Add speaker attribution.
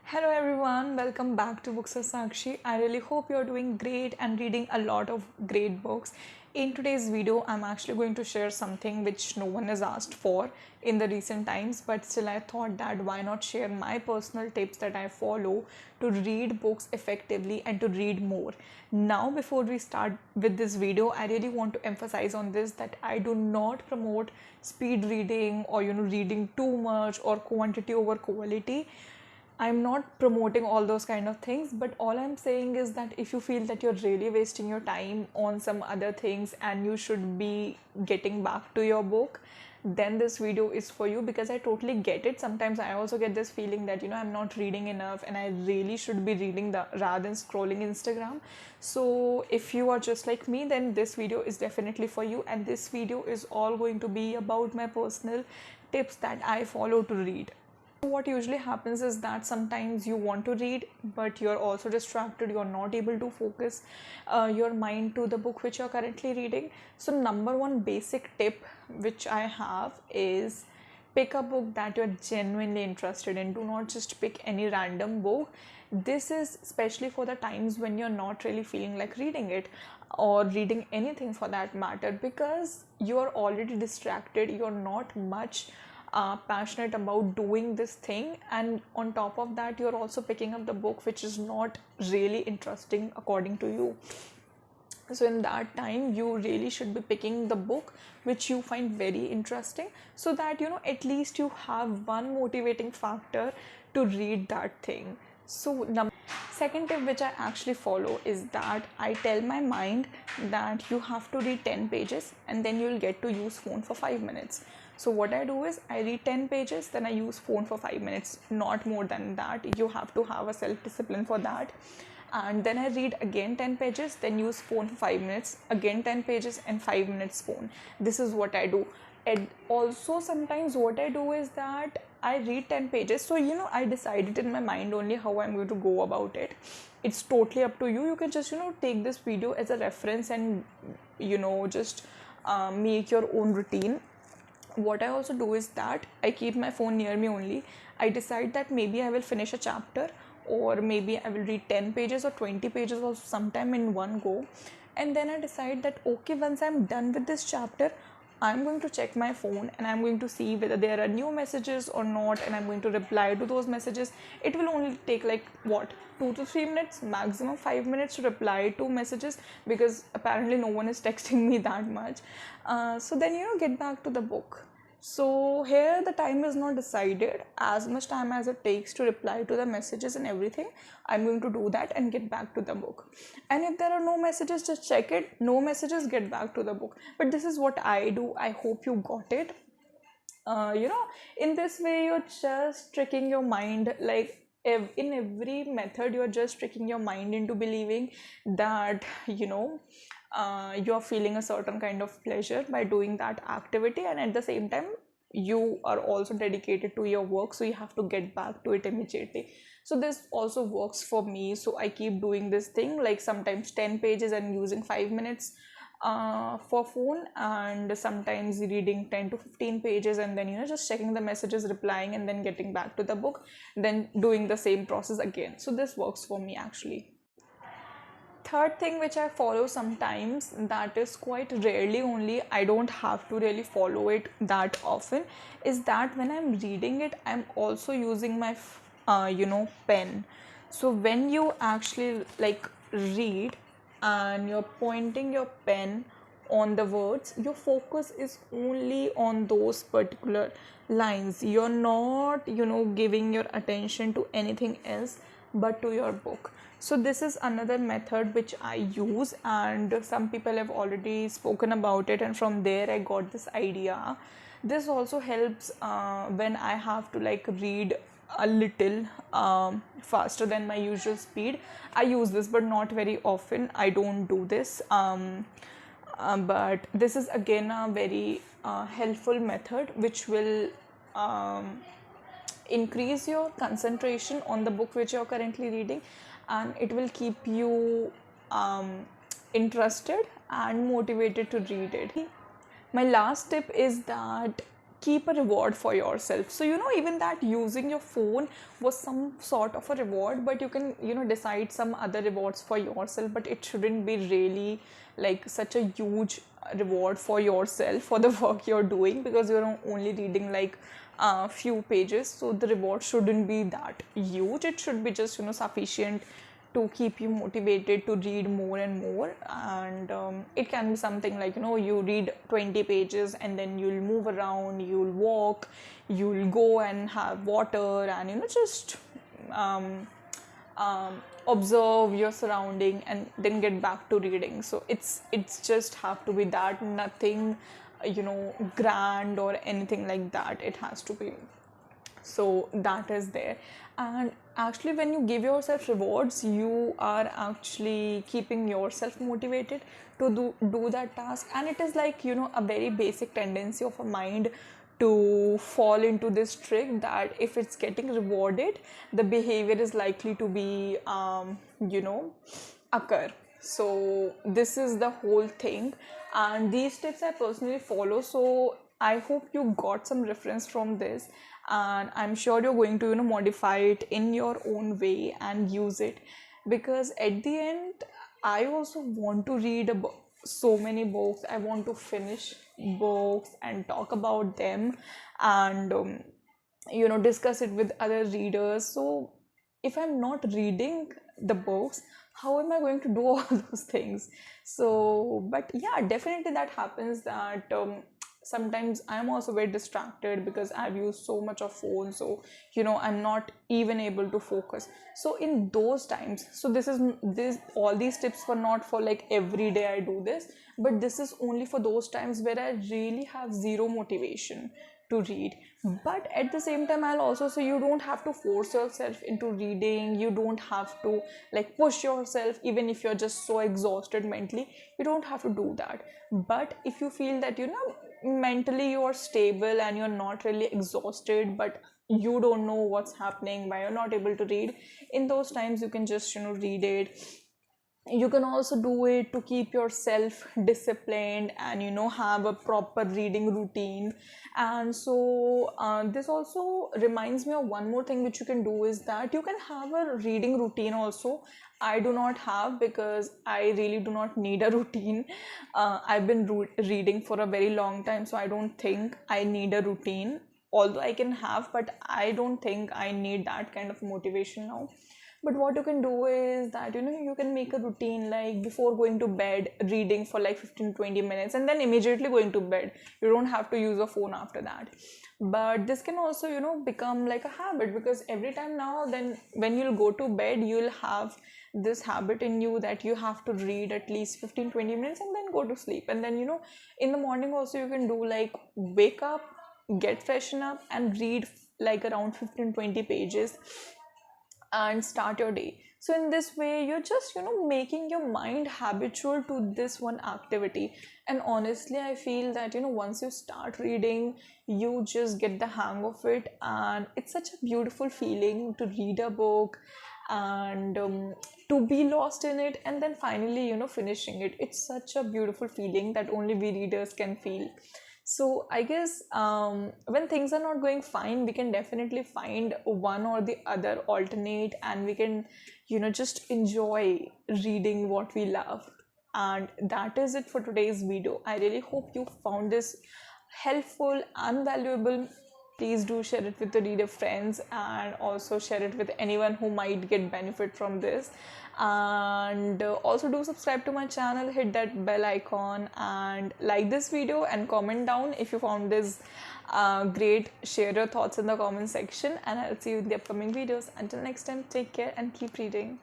Speaker 1: Hello everyone, welcome back to Books of Sakshi. I really hope you're doing great and reading a lot of great books. In today's video, I'm actually going to share something which no one has asked for in the recent times, but still I thought that why not share my personal tips that I follow to read books effectively and to read more. Now, before we start with this video, I really want to emphasize on this that I do not promote speed reading or reading too much or quantity over quality. I'm not promoting all those kind of things, but all I'm saying is that if you feel that you're really wasting your time on some other things and you should be getting back to your book, then this video is for you, because I totally get it. Sometimes I also get this feeling that I'm not reading enough and I really should be reading rather than scrolling Instagram. So if you are just like me, then this video is definitely for you, and this video is all going to be about my personal tips that I follow to read. What usually happens is that sometimes you want to read, but you're also distracted, you're not able to focus your mind to the book which you're currently reading. So number one basic tip which I have is pick a book that you're genuinely interested in. Do not just pick any random book. This is especially for the times when you're not really feeling like reading it or reading anything for that matter, because you're already distracted, you're not much passionate about doing this thing, and on top of that you're also picking up the book which is not really interesting according to you. So in that time you really should be picking the book which you find very interesting, so that at least you have one motivating factor to read that thing. So second tip which I actually follow is that I tell my mind that you have to read 10 pages and then you'll get to use phone for 5 minutes. So what I do is I read 10 pages, then I use phone for 5 minutes, not more than that. You have to have a self-discipline for that. And then I read again 10 pages, then use phone for 5 minutes, again 10 pages and 5 minutes phone. This is what I do. And also sometimes what I do is that I read 10 pages. So I decided in my mind only how I'm going to go about it. It's totally up to you. You can just take this video as a reference and just make your own routine. What I also do is that I keep my phone near me only. I decide that maybe I will finish a chapter, or maybe I will read 10 pages or 20 pages or sometime in one go, and then I decide that okay, once I'm done with this chapter, I'm going to check my phone and I'm going to see whether there are new messages or not, and I'm going to reply to those messages. It will only take like 2 to 3 minutes, maximum 5 minutes to reply to messages, because apparently no one is texting me that much. So then get back to the book. So here the time is not decided. As much time as it takes to reply to the messages and everything, I'm going to do that and get back to the book. And if there are no messages, just check it. No messages, get back to the book. But this is what I do. I hope you got it. In this way you're just tricking your mind. Like in every method you're just tricking your mind into believing that you're feeling a certain kind of pleasure by doing that activity, and at the same time you are also dedicated to your work, so you have to get back to it immediately. So this also works for me, so I keep doing this thing, like sometimes 10 pages and using 5 minutes for phone, and sometimes reading 10 to 15 pages and then just checking the messages, replying, and then getting back to the book, then doing the same process again. So this works for me actually. Third thing which I follow sometimes, that is quite rarely only, I don't have to really follow it that often, is that when I'm reading it, I'm also using my pen. So when you actually like read and you're pointing your pen on the words, your focus is only on those particular lines. You're not giving your attention to anything else but to your book. So this is another method which I use, and some people have already spoken about it, and from there I got this idea. This also helps when I have to like read a little faster than my usual speed. I use this, but not very often. I don't do this, but this is again a very helpful method which will increase your concentration on the book which you're currently reading, and it will keep you interested and motivated to read it. My last tip is that keep a reward for yourself. So even that using your phone was some sort of a reward, but you can decide some other rewards for yourself, but it shouldn't be really like such a huge reward for yourself for the work you're doing, because you're only reading like a few pages. So the reward shouldn't be that huge. It should be just sufficient to keep you motivated to read more and more. And it can be something like you read 20 pages and then you'll move around, you'll walk, you'll go and have water, and just observe your surrounding and then get back to reading. So it's just have to be that, nothing grand or anything like that. It has to be. So that is there. And actually, when you give yourself rewards, you are actually keeping yourself motivated to do that task. And it is like a very basic tendency of a mind to fall into this trick that if it's getting rewarded, the behavior is likely to be occur. So this is the whole thing, and these tips I personally follow. So I hope you got some reference from this, and I'm sure you're going to modify it in your own way and use it, because at the end I also want to read so many books. I want to finish books and talk about them, and discuss it with other readers. So if I'm not reading the books, how am I going to do all those things? So but yeah, definitely that happens, that sometimes I'm also very distracted because I've used so much of phone. So I'm not even able to focus. So in those times, so this all these tips were not for like every day I do this, but this is only for those times where I really have zero motivation to read. But at the same time, I'll also say you don't have to force yourself into reading. You don't have to like push yourself, even if you're just so exhausted mentally. You don't have to do that. But if you feel that mentally you are stable and you're not really exhausted, but you don't know what's happening, why you're not able to read, in those times you can just read it. You can also do it to keep yourself disciplined and have a proper reading routine. And so this also reminds me of one more thing which you can do, is that you can have a reading routine also. I do not have, because I really do not need a routine. I've been reading for a very long time, so I don't think I need a routine, although I can have, but I don't think I need that kind of motivation now. But what you can do is that you can make a routine, like before going to bed, reading for like 15-20 minutes and then immediately going to bed. You don't have to use a phone after that. But this can also become like a habit, because every time now then when you'll go to bed, you'll have this habit in you that you have to read at least 15-20 minutes and then go to sleep. And then in the morning also you can do like wake up, get freshen up and read like around 15-20 pages and start your day. So in this way you're just making your mind habitual to this one activity. And honestly, I feel that once you start reading, you just get the hang of it, and it's such a beautiful feeling to read a book and to be lost in it, and then finally finishing it. It's such a beautiful feeling that only we readers can feel. So I guess when things are not going fine, we can definitely find one or the other alternate, and we can just enjoy reading what we love. And that is it for today's video. I really hope you found this helpful and valuable. Please do share it with your reader friends, and also share it with anyone who might get benefit from this. And also do subscribe to my channel, hit that bell icon, and like this video and comment down if you found this great. Share your thoughts in the comment section, and I'll see you in the upcoming videos. Until next time, take care and keep reading.